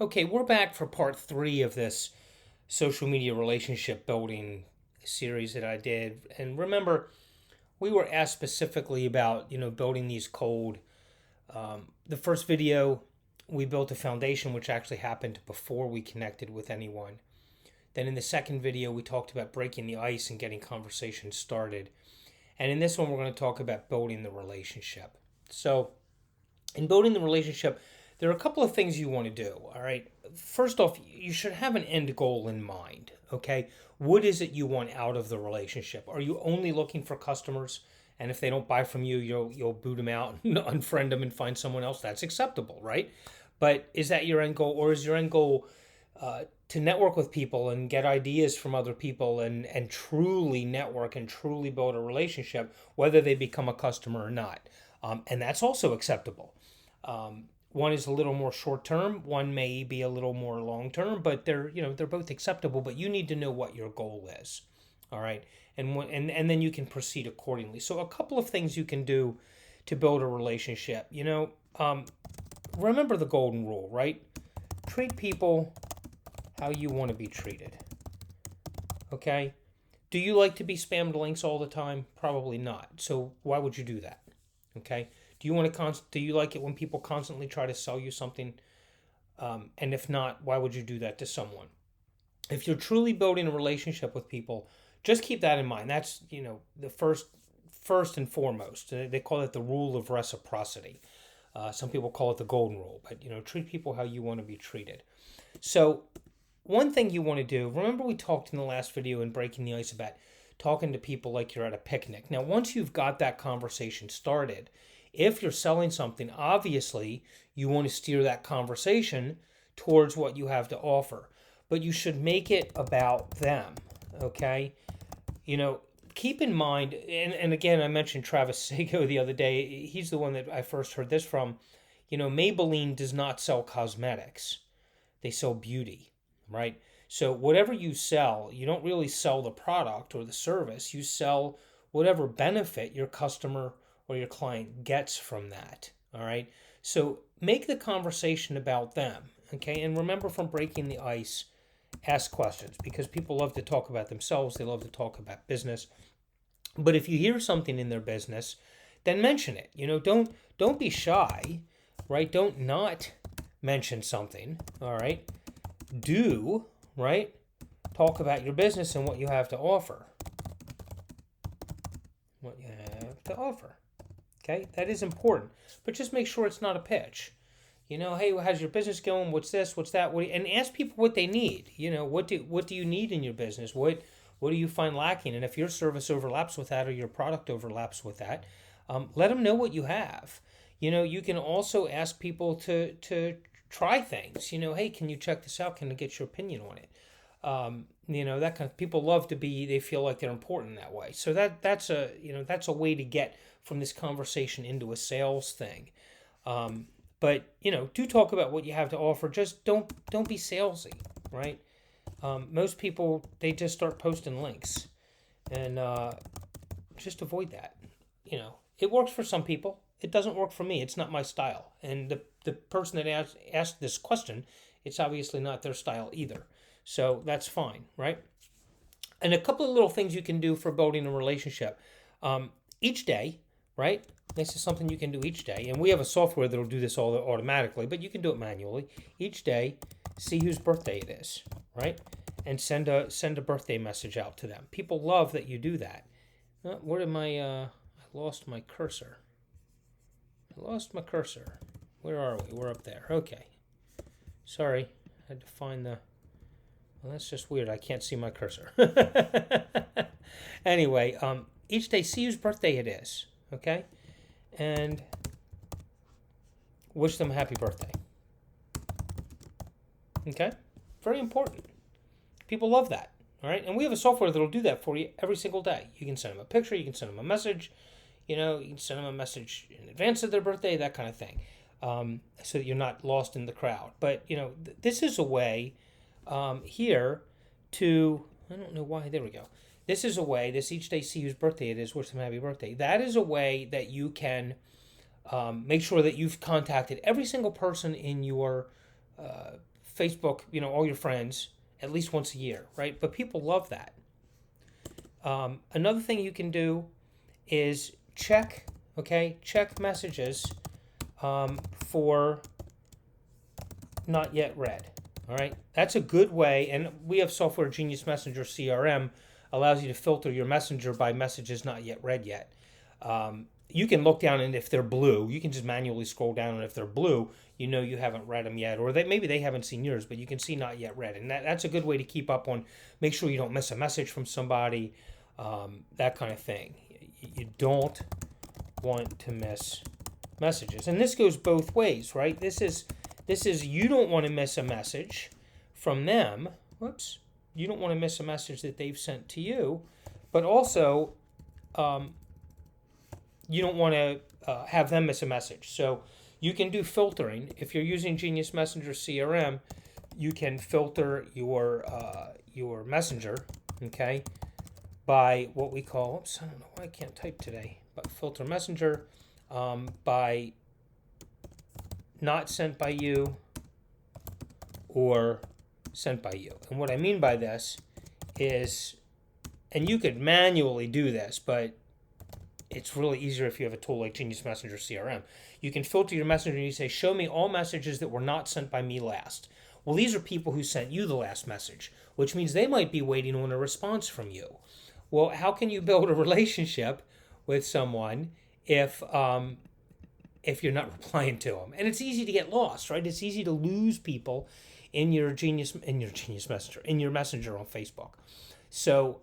Okay, we're back for part 3 of this social media relationship building series that I did. And remember, we were asked specifically about, building these cold. The first video, we built a foundation, which actually happened before we connected with anyone. Then in the second video, we talked about breaking the ice and getting conversations started. And in this one, we're going to talk about building the relationship. So, in building the relationship, there are a couple of things you want to do. All right. First off, you should have an end goal in mind. Okay. What is it you want out of the relationship? Are you only looking for customers? And if they don't buy from you, you'll boot them out, unfriend them, and find someone else. That's acceptable, right? But is that your end goal, or is your end goal to network with people and get ideas from other people and truly network and truly build a relationship, whether they become a customer or not? And that's also acceptable. One is a little more short term, one may be a little more long term, but they're both acceptable. But you need to know what your goal is, all right, and then you can proceed accordingly. So a couple of things you can do to build a relationship. Remember the golden rule, right? Treat people how you want to be treated. Okay. Do you like to be spammed links all the time? Probably not. So why would you do that? Okay. Do you like it when people constantly try to sell you something? And if not, why would you do that to someone? If you're truly building a relationship with people, just keep that in mind. That's the first and foremost. They call it the rule of reciprocity. Some people call it the golden rule. But treat people how you want to be treated. So one thing you want to do. Remember, we talked in the last video in Breaking the Ice about talking to people like you're at a picnic. Now, once you've got that conversation started, if you're selling something, obviously you want to steer that conversation towards what you have to offer. But you should make it about them, okay? Keep in mind, and again, I mentioned Travis Sago the other day. He's the one that I first heard this from. Maybelline does not sell cosmetics. They sell beauty, right? So whatever you sell, you don't really sell the product or the service. You sell whatever benefit your customer or your client gets from that. All right. So make the conversation about them. Okay. And remember, from Breaking the Ice, ask questions, because people love to talk about themselves. They love to talk about business. But if you hear something in their business, then mention it. Don't be shy, right? Don't not mention something. All right. Do, right? Talk about your business and what you have to offer. What you have to offer. Okay, that is important, but just make sure it's not a pitch. Hey, how's your business going? What's this? What's that? And ask people what they need. What do you need in your business? What do you find lacking? And if your service overlaps with that or your product overlaps with that, let them know what you have. You can also ask people to try things. Hey, can you check this out? Can I get your opinion on it? That kind of people love to be. They feel like they're important that way. So that's a way to get from this conversation into a sales thing. But do talk about what you have to offer. Just don't be salesy, right? Most people, they just start posting links, and just avoid that. It works for some people. It doesn't work for me. It's not my style. And the person that asked this question, it's obviously not their style either. So that's fine, right? And a couple of little things you can do for building a relationship. Each day, right? This is something you can do each day. And we have a software that will do this all automatically, but you can do it manually. Each day, see whose birthday it is, right? And send a birthday message out to them. People love that you do that. Where am I? I lost my cursor. Where are we? We're up there. Okay. Sorry. I had to find the... Well, that's just weird. I can't see my cursor. Anyway, each day, see whose birthday it is, okay? And wish them a happy birthday. Okay? Very important. People love that, all right? And we have a software that will do that for you every single day. You can send them a picture. You can send them a message. You can send them a message in advance of their birthday, that kind of thing, so that you're not lost in the crowd. But, this is a way... here to, I don't know why, there we go. This is a way, this each day see whose birthday it is, wish them happy birthday. That is a way that you can make sure that you've contacted every single person in your Facebook, all your friends at least once a year, right? But people love that. Another thing you can do is check messages for not yet read. All right, that's a good way, and we have Software Genius Messenger CRM allows you to filter your messenger by messages not yet read yet. You can look down, and if they're blue, you can just manually scroll down, and if they're blue, you haven't read them yet, or maybe they haven't seen yours, but you can see not yet read, and that's a good way to keep up on, make sure you don't miss a message from somebody, that kind of thing. You don't want to miss messages, and this goes both ways, right? This is you don't want to miss a message from them. Whoops. You don't want to miss a message that they've sent to you, but also you don't want to have them miss a message. So you can do filtering. If you're using Genius Messenger CRM, you can filter your messenger, okay, by what we call, oops, I don't know why I can't type today, but filter messenger by not sent by you or sent by you. And what I mean by this is, and you could manually do this, but it's really easier if you have a tool like Genius Messenger CRM. You can filter your messenger and you say, show me all messages that were not sent by me last. Well, these are people who sent you the last message, which means they might be waiting on a response from you. Well, how can you build a relationship with someone if you're not replying to them? And it's easy to get lost, right? It's easy to lose people in your messenger, in your messenger on Facebook. So,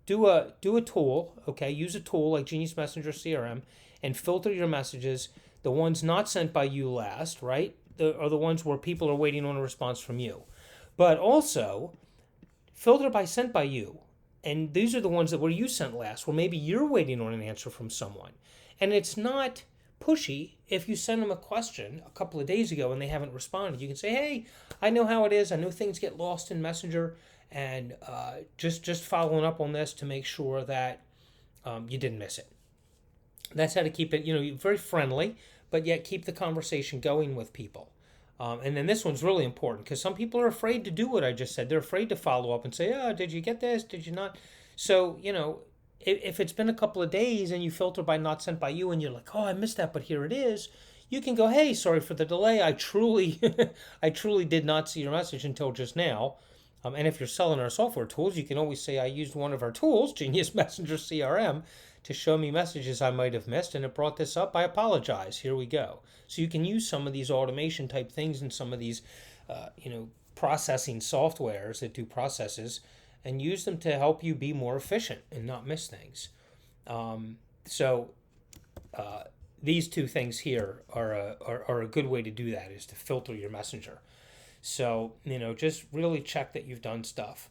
do a tool, okay? Use a tool like Genius Messenger CRM and filter your messages. The ones not sent by you last, right, are the ones where people are waiting on a response from you. But also, filter by sent by you. And these are the ones that were you sent last, where maybe you're waiting on an answer from someone. And it's not pushy if you send them a question a couple of days ago and they haven't responded. You can say, hey, I know how it is. I know things get lost in Messenger, and just following up on this to make sure that you didn't miss it. That's how to keep it, very friendly, but yet keep the conversation going with people. And then this one's really important because some people are afraid to do what I just said. They're afraid to follow up and say, oh, did you get this? Did you not? So, if it's been a couple of days and you filter by not sent by you and you're like, oh, I missed that, but here it is, you can go, hey, sorry for the delay. I truly did not see your message until just now. And if you're selling our software tools, you can always say, I used one of our tools, Genius Messenger CRM, to show me messages I might have missed, and it brought this up. I apologize. Here we go. So you can use some of these automation type things and some of these, processing softwares that do processes, and use them to help you be more efficient and not miss things. These two things here are a good way to do that, is to filter your messenger. So, just really check that you've done stuff.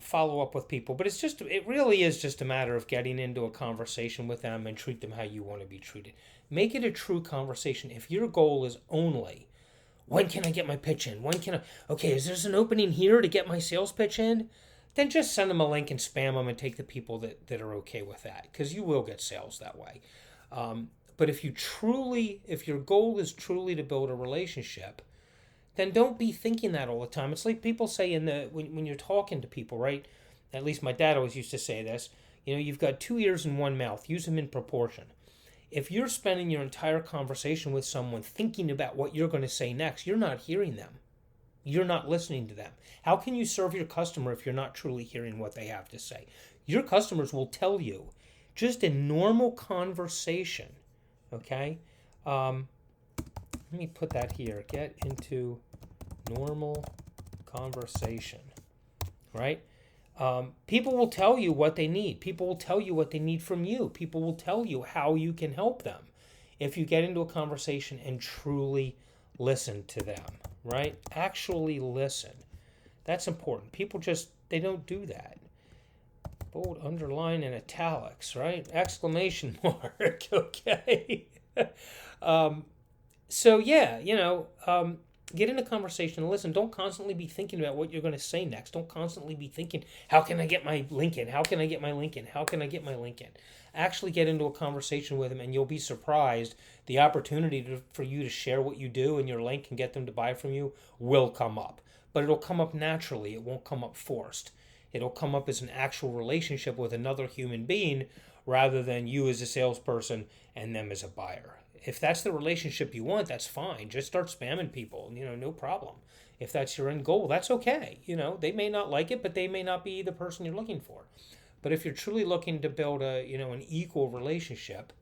Follow up with people. But it really is just a matter of getting into a conversation with them and treat them how you want to be treated. Make it a true conversation. If your goal is only, when can I get my pitch in? Is there an opening here to get my sales pitch in? Then just send them a link and spam them and take the people that are okay with that, because you will get sales that way. But if your goal is truly to build a relationship, then don't be thinking that all the time. It's like people say when you're talking to people, right? At least my dad always used to say this. You've got 2 ears and 1 mouth. Use them in proportion. If you're spending your entire conversation with someone thinking about what you're going to say next, you're not hearing them. You're not listening to them. How can you serve your customer if you're not truly hearing what they have to say? Your customers will tell you, just in normal conversation, okay? Let me put that here. Get into normal conversation, right? People will tell you what they need. People will tell you what they need from you. People will tell you how you can help them if you get into a conversation and truly listen to them, right? Actually listen. That's important. People they don't do that. Bold, underline, and italics, right? Exclamation mark, okay? So yeah, Get in a conversation and listen. Don't constantly be thinking about what you're going to say next. Don't constantly be thinking, how can I get my link in? How can I get my link in? How can I get my link in? Actually get into a conversation with them, and you'll be surprised. The opportunity for you to share what you do and your link and get them to buy from you will come up. But it'll come up naturally. It won't come up forced. It'll come up as an actual relationship with another human being rather than you as a salesperson and them as a buyer. If that's the relationship you want, that's fine. Just start spamming people, no problem. If that's your end goal, that's okay. They may not like it, but they may not be the person you're looking for. But if you're truly looking to build an equal relationship,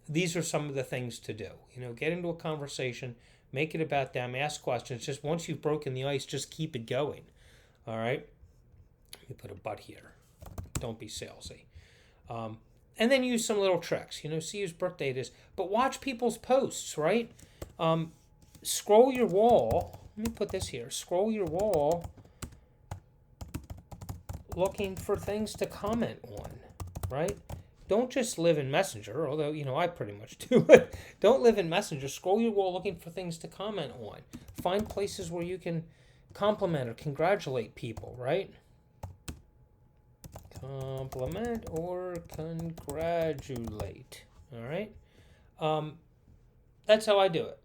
these are some of the things to do. Get into a conversation, make it about them, ask questions. Just once you've broken the ice, just keep it going. All right? Let me put a but here. Don't be salesy. And then use some little tricks, see whose birthday it is. But watch people's posts, right? Scroll your wall. Let me put this here. Scroll your wall looking for things to comment on, right? Don't just live in Messenger, although, I pretty much do. But don't live in Messenger. Scroll your wall looking for things to comment on. Find places where you can compliment or congratulate people, right? Compliment or congratulate. All right. That's how I do it.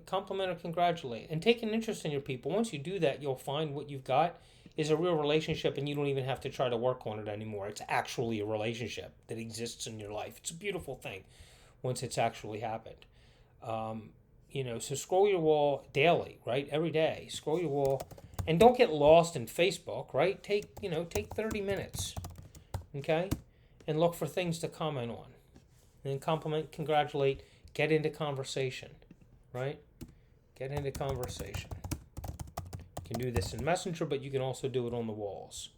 Compliment or congratulate, and take an interest in your people. Once you do that, you'll find what you've got is a real relationship, and you don't even have to try to work on it anymore. It's actually a relationship that exists in your life. It's a beautiful thing once it's actually happened. So scroll your wall daily, right? Every day, scroll your wall. And don't get lost in Facebook, right? Take 30 minutes, okay? And look for things to comment on. And compliment, congratulate, get into conversation, right? Get into conversation. You can do this in Messenger, but you can also do it on the walls.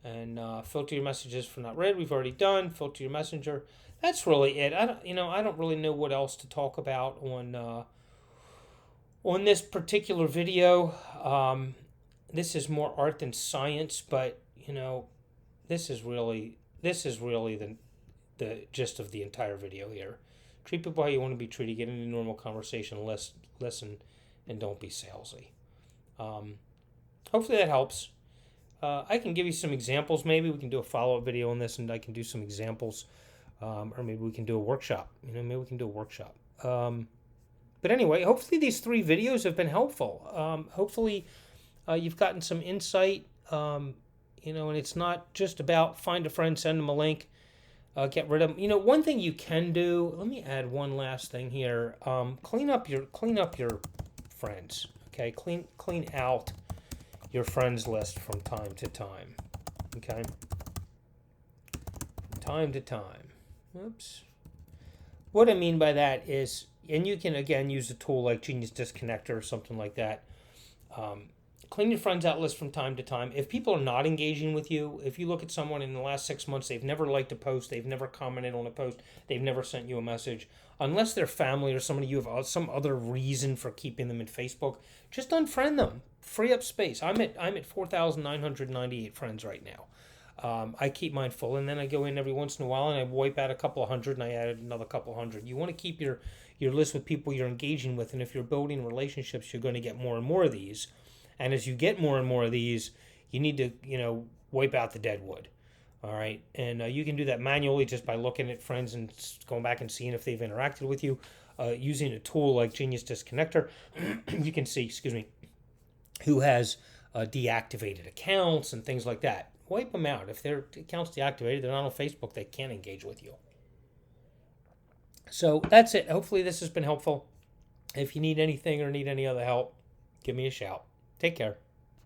And filter your messages for not read. We've already done. Filter your Messenger. That's really it. I don't really know what else to talk about on this particular video. This is more art than science, but this is really the gist of the entire video here. Treat people how you want to be treated. Get into normal conversation. Listen, and don't be salesy. Hopefully that helps. I can give you some examples. Maybe we can do a follow-up video on this, and I can do some examples, or maybe we can do a workshop. Maybe we can do a workshop. But anyway, hopefully these 3 videos have been helpful. Hopefully you've gotten some insight, and it's not just about find a friend, send them a link, get rid of them. One thing you can do, let me add one last thing here. Clean up your friends, okay? Clean out your friends list from time to time, okay? From time to time. Oops. What I mean by that is, and you can, again, use a tool like Genius Disconnector or something like that. Clean your friends out list from time to time. If people are not engaging with you, if you look at someone in the last 6 months, they've never liked a post, they've never commented on a post, they've never sent you a message, unless they're family or somebody you have some other reason for keeping them in Facebook, just unfriend them. Free up space. I'm at 4,998 friends right now. I keep mine full, and then I go in every once in a while and I wipe out a couple of hundred, and I added another couple hundred. You want to keep your list with people you're engaging with, and if you're building relationships, you're going to get more and more of these. And as you get more and more of these, you need to, wipe out the dead wood. All right. And you can do that manually just by looking at friends and going back and seeing if they've interacted with you. Using a tool like Genius Disconnector, you can see, who has deactivated accounts and things like that. Wipe them out. If their account's deactivated, they're not on Facebook, they can't engage with you. So that's it. Hopefully this has been helpful. If you need anything or need any other help, give me a shout. Take care.